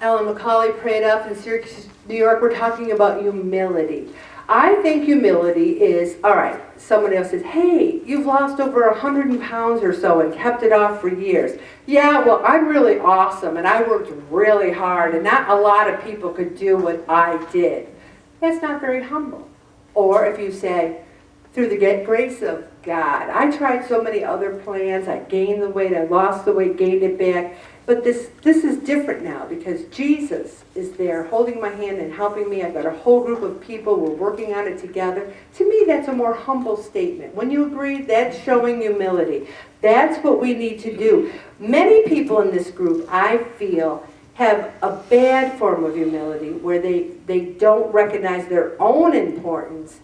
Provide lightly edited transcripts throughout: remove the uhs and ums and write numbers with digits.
McCauley prayed up in Syracuse, New York. We're talking about humility. I think humility is, all right, someone else says, hey, you've lost over 100 pounds or so and kept it off for years. Yeah, well, I'm really awesome and I worked really hard and not a lot of people could do what I did. That's not very humble. Or if you say, through the grace of God, I tried so many other plans, I gained the weight, I lost the weight, gained it back, but this is different now because Jesus is there holding my hand and helping me. I've got a whole group of people, we're working on it together. To me, that's a more humble statement. When you agree, that's showing humility. That's what we need to do. Many people in this group, I feel, have a bad form of humility where they don't recognize their own importance.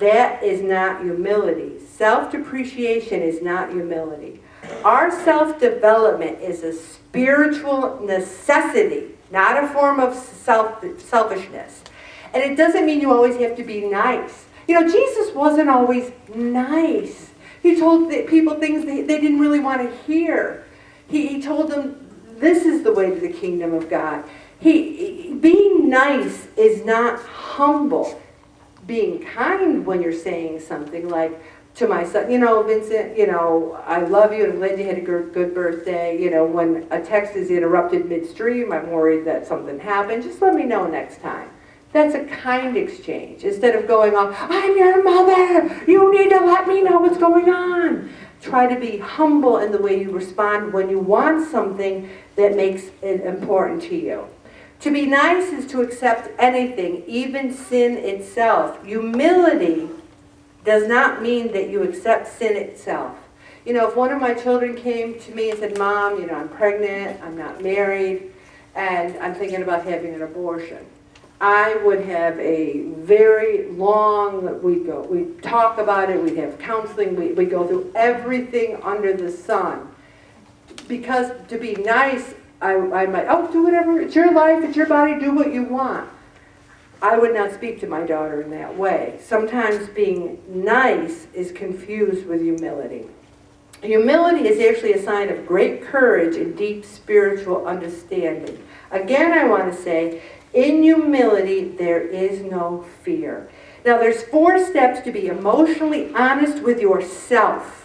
That is not humility. Self-depreciation is not humility. Our self-development is a spiritual necessity, not a form of selfishness. And it doesn't mean you always have to be nice. You know, Jesus wasn't always nice. He told people things they didn't really want to hear. He told them, this is the way to the kingdom of God. Being nice is not humble. Being kind when you're saying something like, to my son, you know, Vincent, you know, I love you and I'm glad you had a good birthday. You know, when a text is interrupted midstream, I'm worried that something happened. Just let me know next time. That's a kind exchange. Instead of going off, I'm your mother. You need to let me know what's going on. Try to be humble in the way you respond when you want something that makes it important to you. To be nice is to accept anything, even sin itself. Humility does not mean that you accept sin itself. You know, if one of my children came to me and said, Mom, you know, I'm pregnant, I'm not married, and I'm thinking about having an abortion, I would have a very long, we'd talk about it, we'd have counseling, we'd go through everything under the sun. Because to be nice, I might, oh, do whatever, it's your life, it's your body, do what you want. I would not speak to my daughter in that way. Sometimes being nice is confused with humility. Humility is actually a sign of great courage and deep spiritual understanding. Again, I want to say, in humility, there is no fear. Now, there's 4 steps to be emotionally honest with yourself.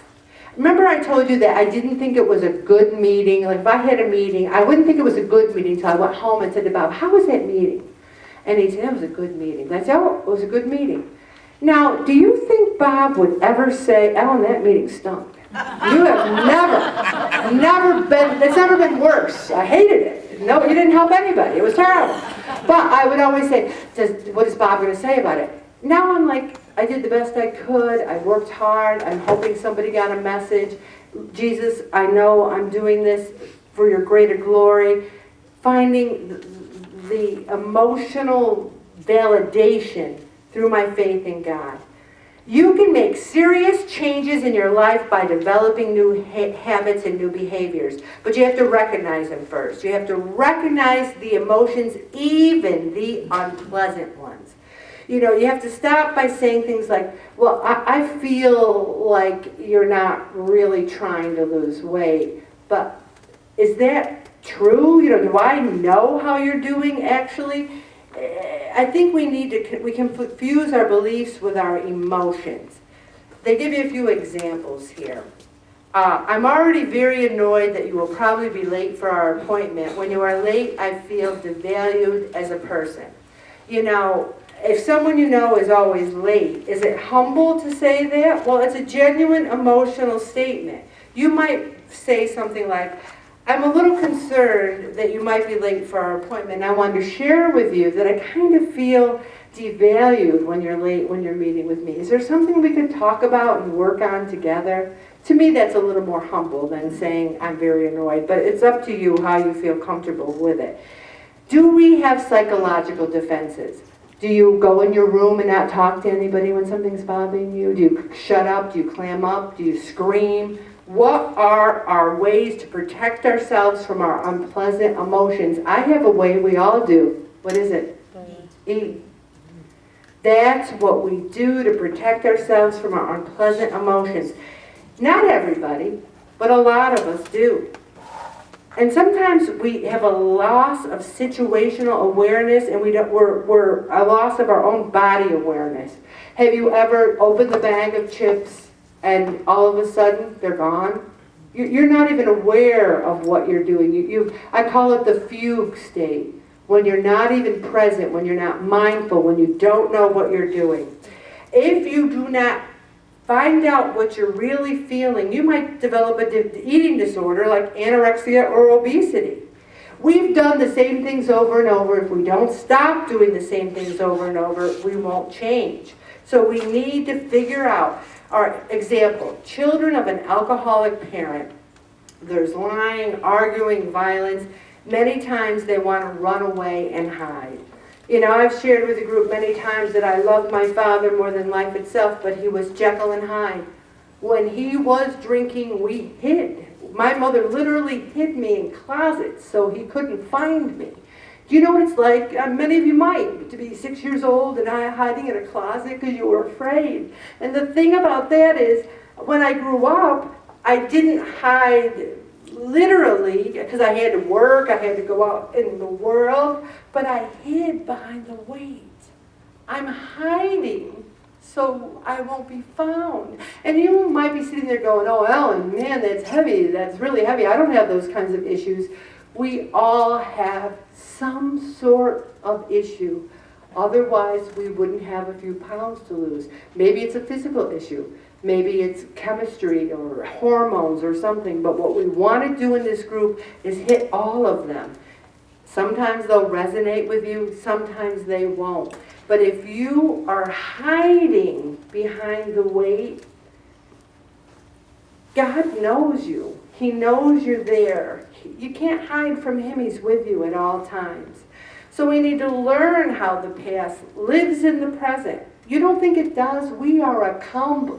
Remember I told you that I didn't think it was a good meeting. Like if I had a meeting, I wouldn't think it was a good meeting until I went home and said to Bob, how was that meeting? And he said, that was a good meeting. I said, oh, it was a good meeting. Now, do you think Bob would ever say, Ellen, that meeting stunk? You have never been, it's never been worse. I hated it. No, you didn't help anybody. It was terrible. But I would always say, what is Bob going to say about it? Now I'm like, I did the best I could. I worked hard. I'm hoping somebody got a message. Jesus, I know I'm doing this for your greater glory. Finding the emotional validation through my faith in God. You can make serious changes in your life by developing new habits and new behaviors. But you have to recognize them first. You have to recognize the emotions, even the unpleasant ones. You know, you have to stop by saying things like, well, I feel like you're not really trying to lose weight. But is that true? You know, do I know how you're doing actually? I think we can confuse our beliefs with our emotions. They give you a few examples here. I'm already very annoyed that you will probably be late for our appointment. When you are late, I feel devalued as a person. You know, if someone you know is always late, is it humble to say that? Well, it's a genuine emotional statement. You might say something like, I'm a little concerned that you might be late for our appointment. I wanted to share with you that I kind of feel devalued when you're late when you're meeting with me. Is there something we could talk about and work on together? To me, that's a little more humble than saying I'm very annoyed, but it's up to you how you feel comfortable with it. Do we have psychological defenses? Do you go in your room and not talk to anybody when something's bothering you? Do you shut up? Do you clam up? Do you scream? What are our ways to protect ourselves from our unpleasant emotions? I have a way, we all do. What is it? Eat. That's what we do to protect ourselves from our unpleasant emotions. Not everybody, but a lot of us do. And sometimes we have a loss of situational awareness, and we're a loss of our own body awareness. Have you ever opened the bag of chips and all of a sudden they're gone? You're not even aware of what you're doing. I call it the fugue state, when you're not even present, when you're not mindful, when you don't know what you're doing. If you do not find out what you're really feeling, you might develop an eating disorder like anorexia or obesity. We've done the same things over and over. If we don't stop doing the same things over and over, we won't change. So we need to figure out, our example, children of an alcoholic parent, there's lying, arguing, violence. Many times they want to run away and hide. You know, I've shared with the group many times that I loved my father more than life itself, but he was Jekyll and Hyde. When he was drinking, we hid. My mother literally hid me in closets so he couldn't find me. Do you know what it's like? Many of you might, to be 6 years old and hiding in a closet because you were afraid. And the thing about that is, when I grew up, I didn't hide literally, because I had to work, I had to go out in the world, but I hid behind the weight. I'm hiding so I won't be found. And you might be sitting there going, oh, Ellen, man, that's heavy, that's really heavy. I don't have those kinds of issues. We all have some sort of issue. Otherwise, we wouldn't have a few pounds to lose. Maybe it's a physical issue. Maybe it's chemistry or hormones or something. But what we want to do in this group is hit all of them. Sometimes they'll resonate with you, sometimes they won't. But if you are hiding behind the weight, God knows you. He knows you're there. You can't hide from Him. He's with you at all times. So we need to learn how the past lives in the present. You don't think it does? We are a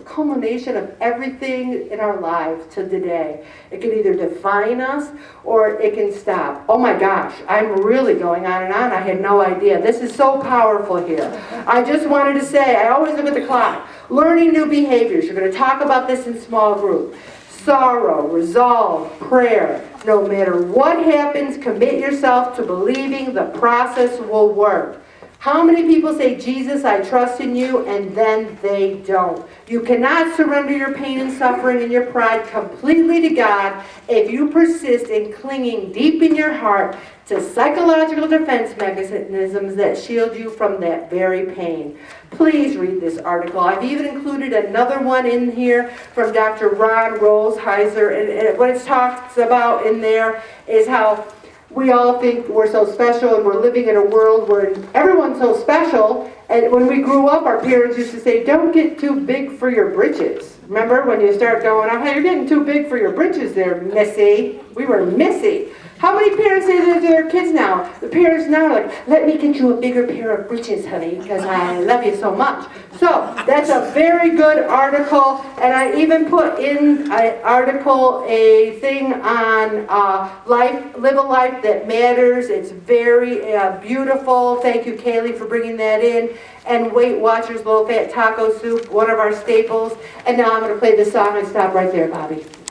culmination of everything in our lives to today. It can either define us or it can stop. Oh my gosh, I'm really going on and on. I had no idea. This is so powerful here. I just wanted to say, I always look at the clock. Learning new behaviors. You're going to talk about this in small group. Sorrow, resolve, prayer. No matter what happens, commit yourself to believing the process will work. How many people say, Jesus, I trust in you, and then they don't? You cannot surrender your pain and suffering and your pride completely to God if you persist in clinging deep in your heart to psychological defense mechanisms that shield you from that very pain. Please read this article. I've even included another one in here from Dr. Ron Rolheiser, and what it talks about in there is how we all think we're so special, and we're living in a world where everyone's so special. And when we grew up, our parents used to say, don't get too big for your britches. Remember when you start going, oh, hey, you're getting too big for your britches there, Missy. We were Missy. How many parents say that to their kids now? The parents now are like, let me get you a bigger pair of britches, honey, because I love you so much. So that's a very good article. And I even put in an article, a thing on live a life that matters. It's very beautiful. Thank you, Kaylee, for bringing that in. And Weight Watchers Low Fat Taco Soup, one of our staples. And now I'm going to play the song and stop right there, Bobby.